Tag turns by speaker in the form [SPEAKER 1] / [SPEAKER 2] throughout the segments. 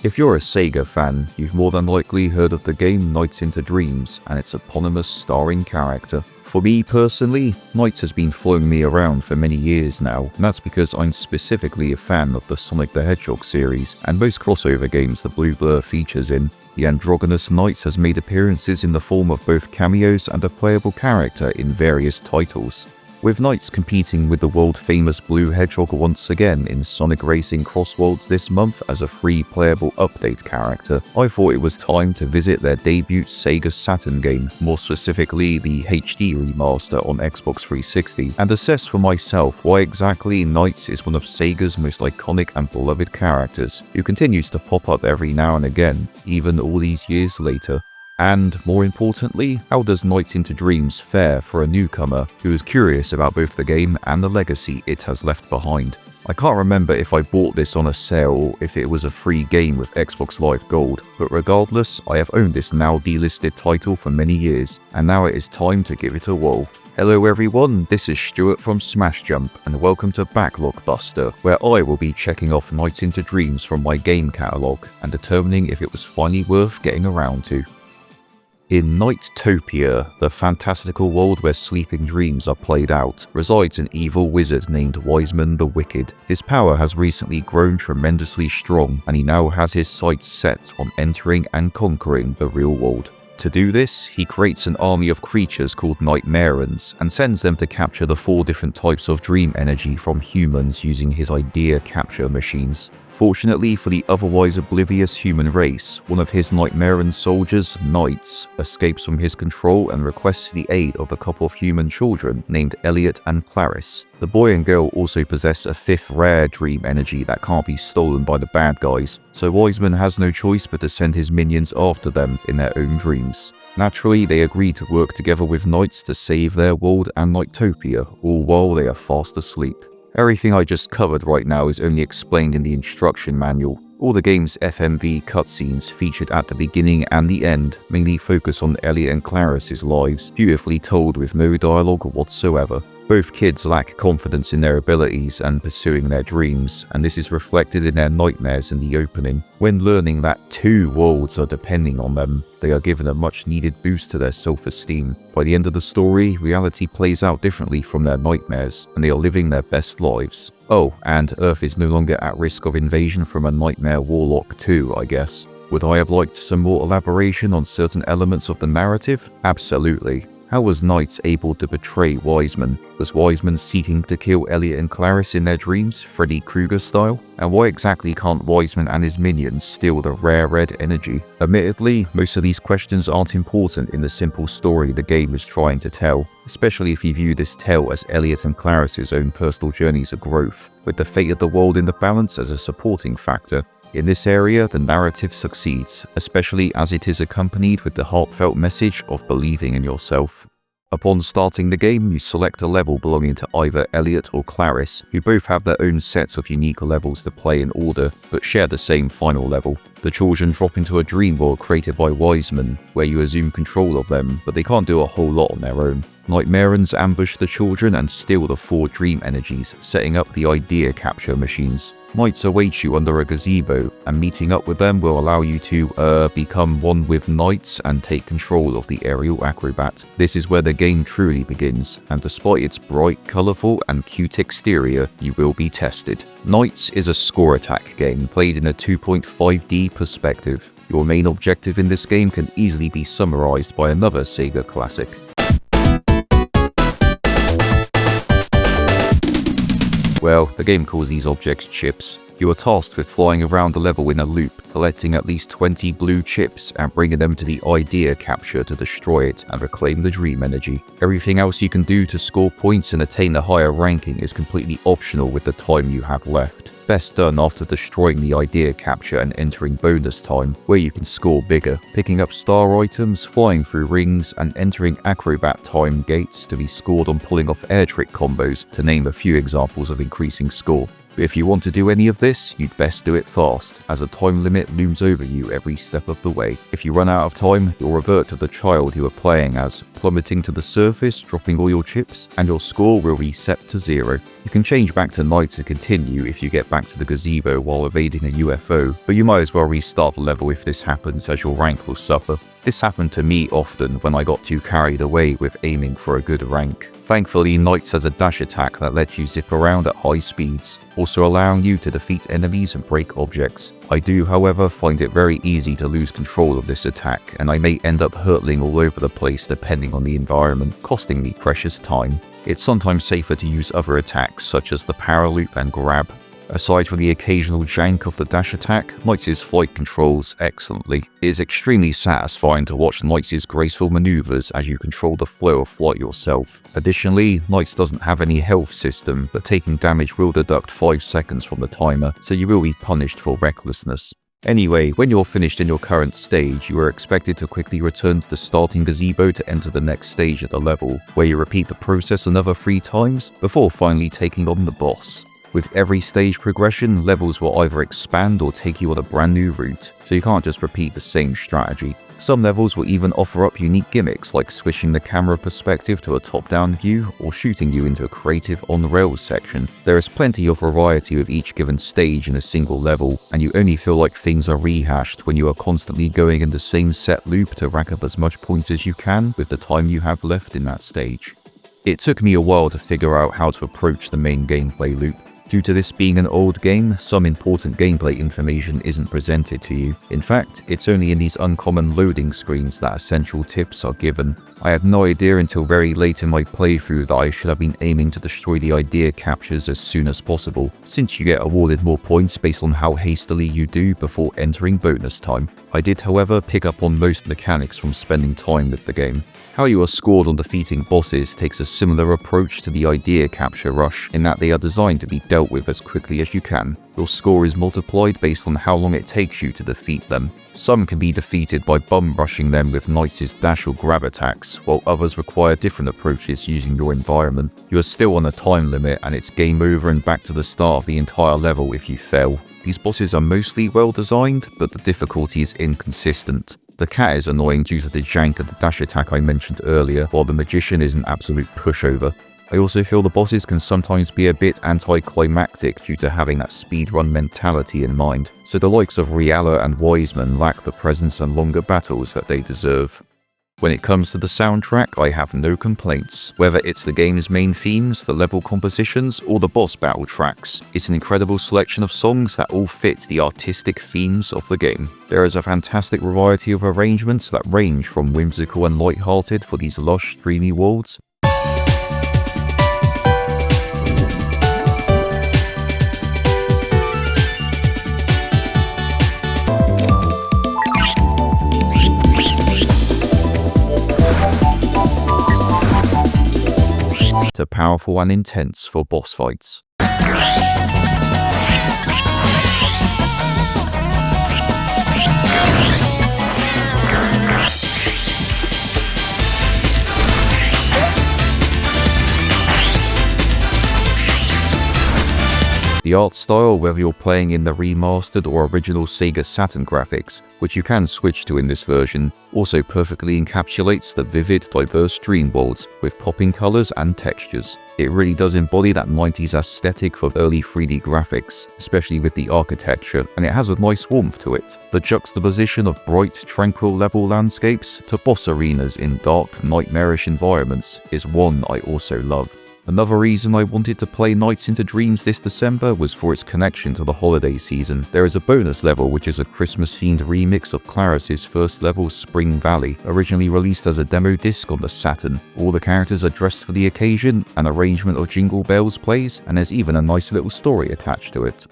[SPEAKER 1] If you're a SEGA fan, you've more than likely heard of the game Nights into Dreams and its eponymous starring character. For me personally, Nights has been following me around for many years now, and that's because I'm specifically a fan of the Sonic the Hedgehog series and most crossover games the Blue Blur features in. The androgynous Nights has made appearances in the form of both cameos and a playable character in various titles. With Nights competing with the world-famous Blue Hedgehog once again in Sonic Racing CrossWorlds this month as a free playable update character, I thought it was time to visit their debut SEGA Saturn game, more specifically the HD remaster on Xbox 360, and assess for myself why exactly Nights is one of SEGA's most iconic and beloved characters, who continues to pop up every now and again, even all these years later. And, more importantly, how does Nights into Dreams fare for a newcomer who is curious about both the game and the legacy it has left behind? I can't remember if I bought this on a sale or if it was a free game with Xbox Live Gold, but regardless, I have owned this now delisted title for many years, and now it is time to give it a whirl. Hello everyone, this is Stuart from Smash Jump, and welcome to Backlog Buster, where I will be checking off Nights into Dreams from my game catalogue and determining if it was finally worth getting around to. In NiGHTS, the fantastical world where sleeping dreams are played out, resides an evil wizard named Wiseman the Wicked. His power has recently grown tremendously strong, and he now has his sights set on entering and conquering the real world. To do this, he creates an army of creatures called Nightmarans and sends them to capture the 4 different types of dream energy from humans using his idea capture machines. Fortunately for the otherwise oblivious human race, one of his Nightmaran soldiers, Knights, escapes from his control and requests the aid of a couple of human children named Elliot and Clarice. The boy and girl also possess a 5th rare dream energy that can't be stolen by the bad guys, so Wiseman has no choice but to send his minions after them in their own dreams. Naturally, they agree to work together with Knights to save their world and NiGHTS, all while they are fast asleep. Everything I just covered right now is only explained in the instruction manual. All the game's FMV cutscenes featured at the beginning and the end mainly focus on Elliot and Clarice's lives, beautifully told with no dialogue whatsoever. Both kids lack confidence in their abilities and pursuing their dreams, and this is reflected in their nightmares in the opening. When learning that 2 worlds are depending on them, they are given a much needed boost to their self-esteem. By the end of the story, reality plays out differently from their nightmares, and they are living their best lives. Oh, and Earth is no longer at risk of invasion from a nightmare warlock too, I guess. Would I have liked some more elaboration on certain elements of the narrative? Absolutely. How was Knights able to betray Wiseman? Was Wiseman seeking to kill Elliot and Clarice in their dreams, Freddy Krueger style? And why exactly can't Wiseman and his minions steal the rare red energy? Admittedly, most of these questions aren't important in the simple story the game is trying to tell, especially if you view this tale as Elliot and Clarice's own personal journeys of growth, with the fate of the world in the balance as a supporting factor. In this area, the narrative succeeds, especially as it is accompanied with the heartfelt message of believing in yourself. Upon starting the game, you select a level belonging to either Elliot or Clarice, who both have their own sets of unique levels to play in order, but share the same final level. The children drop into a dream world created by Wiseman, where you assume control of them, but they can't do a whole lot on their own. Nightmarans ambush the children and steal the 4 dream energies, setting up the idea capture machines. Knights await you under a gazebo, and meeting up with them will allow you to, become one with Knights and take control of the aerial acrobat. This is where the game truly begins, and despite its bright, colourful and cute exterior, you will be tested. Knights is a score attack game played in a 2.5D perspective. Your main objective in this game can easily be summarised by another SEGA classic. Well, the game calls these objects chips. You are tasked with flying around the level in a loop, collecting at least 20 blue chips and bringing them to the idea capture to destroy it and reclaim the dream energy. Everything else you can do to score points and attain a higher ranking is completely optional with the time you have left. Best done after destroying the idea capture and entering bonus time, where you can score bigger, picking up star items, flying through rings, and entering acrobat time gates to be scored on pulling off air trick combos, to name a few examples of increasing score. But if you want to do any of this, you'd best do it fast, as a time limit looms over you every step of the way. If you run out of time, you'll revert to the child you were playing as, plummeting to the surface, dropping all your chips, and your score will reset to 0. You can change back to night to continue if you get back to the gazebo while evading a UFO, but you might as well restart the level if this happens, as your rank will suffer. This happened to me often when I got too carried away with aiming for a good rank. Thankfully, NiGHTS has a dash attack that lets you zip around at high speeds, also allowing you to defeat enemies and break objects. I do, however, find it very easy to lose control of this attack, and I may end up hurtling all over the place depending on the environment, costing me precious time. It's sometimes safer to use other attacks such as the power loop and grab. Aside from the occasional jank of the dash attack, NiGHTS' flight controls excellently. It is extremely satisfying to watch NiGHTS' graceful maneuvers as you control the flow of flight yourself. Additionally, NiGHTS doesn't have any health system, but taking damage will deduct 5 seconds from the timer, so you will be punished for recklessness. Anyway, when you're finished in your current stage, you are expected to quickly return to the starting gazebo to enter the next stage of the level, where you repeat the process another 3 times, before finally taking on the boss. With every stage progression, levels will either expand or take you on a brand new route, so you can't just repeat the same strategy. Some levels will even offer up unique gimmicks like switching the camera perspective to a top-down view or shooting you into a creative on-rails section. There is plenty of variety with each given stage in a single level, and you only feel like things are rehashed when you are constantly going in the same set loop to rack up as much points as you can with the time you have left in that stage. It took me a while to figure out how to approach the main gameplay loop. Due to this being an old game, some important gameplay information isn't presented to you. In fact, it's only in these uncommon loading screens that essential tips are given. I had no idea until very late in my playthrough that I should have been aiming to destroy the idea captures as soon as possible, since you get awarded more points based on how hastily you do before entering bonus time. I did, however, pick up on most mechanics from spending time with the game. How you are scored on defeating bosses takes a similar approach to the idea capture rush, in that they are designed to be dealt with as quickly as you can. Your score is multiplied based on how long it takes you to defeat them. Some can be defeated by bum rushing them with NiGHTS' dash or grab attacks, while others require different approaches using your environment. You are still on a time limit, and it's game over and back to the start of the entire level if you fail. These bosses are mostly well designed, but the difficulty is inconsistent. The cat is annoying due to the jank of the dash attack I mentioned earlier, while the magician is an absolute pushover. I also feel the bosses can sometimes be a bit anticlimactic due to having that speedrun mentality in mind, so the likes of Riala and Wiseman lack the presence and longer battles that they deserve. When it comes to the soundtrack, I have no complaints. Whether it's the game's main themes, the level compositions, or the boss battle tracks, it's an incredible selection of songs that all fit the artistic themes of the game. There is a fantastic variety of arrangements that range from whimsical and light-hearted for these lush, dreamy worlds, to powerful and intense for boss fights. The art style, whether you're playing in the remastered or original SEGA Saturn graphics, which you can switch to in this version, also perfectly encapsulates the vivid, diverse dream worlds with popping colors and textures. It really does embody that 90s aesthetic for early 3D graphics, especially with the architecture, and it has a nice warmth to it. The juxtaposition of bright, tranquil level landscapes to boss arenas in dark, nightmarish environments is one I also love. Another reason I wanted to play Nights into Dreams this December was for its connection to the holiday season. There is a bonus level which is a Christmas-themed remix of Claris's first level, Spring Valley, originally released as a demo disc on the Saturn. All the characters are dressed for the occasion, an arrangement of jingle bells plays, and there's even a nice little story attached to it.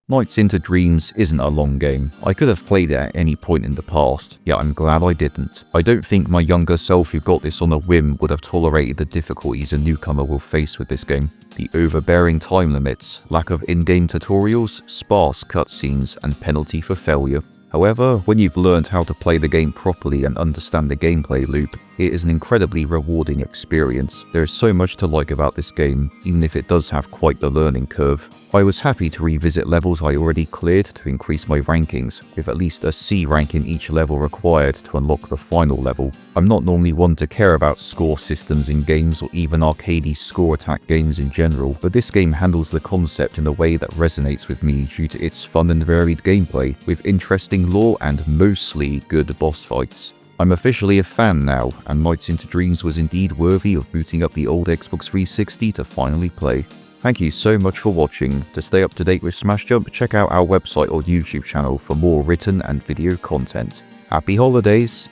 [SPEAKER 1] Nights into Dreams isn't a long game. I could have played it at any point in the past, yet I'm glad I didn't. I don't think my younger self who got this on a whim would have tolerated the difficulties a newcomer will face with this game. The overbearing time limits, lack of in-game tutorials, sparse cutscenes, and penalty for failure. However, when you've learned how to play the game properly and understand the gameplay loop, It is an incredibly rewarding experience. There is so much to like about this game, even if it does have quite the learning curve. I was happy to revisit levels I already cleared to increase my rankings, with at least a C rank in each level required to unlock the final level. I'm not normally one to care about score systems in games or even arcadey score attack games in general, but this game handles the concept in a way that resonates with me due to its fun and varied gameplay, with interesting lore and mostly good boss fights. I'm officially a fan now, and Nights into Dreams was indeed worthy of booting up the old Xbox 360 to finally play. Thank you so much for watching. To stay up to date with Smash Jump, check out our website or YouTube channel for more written and video content. Happy holidays!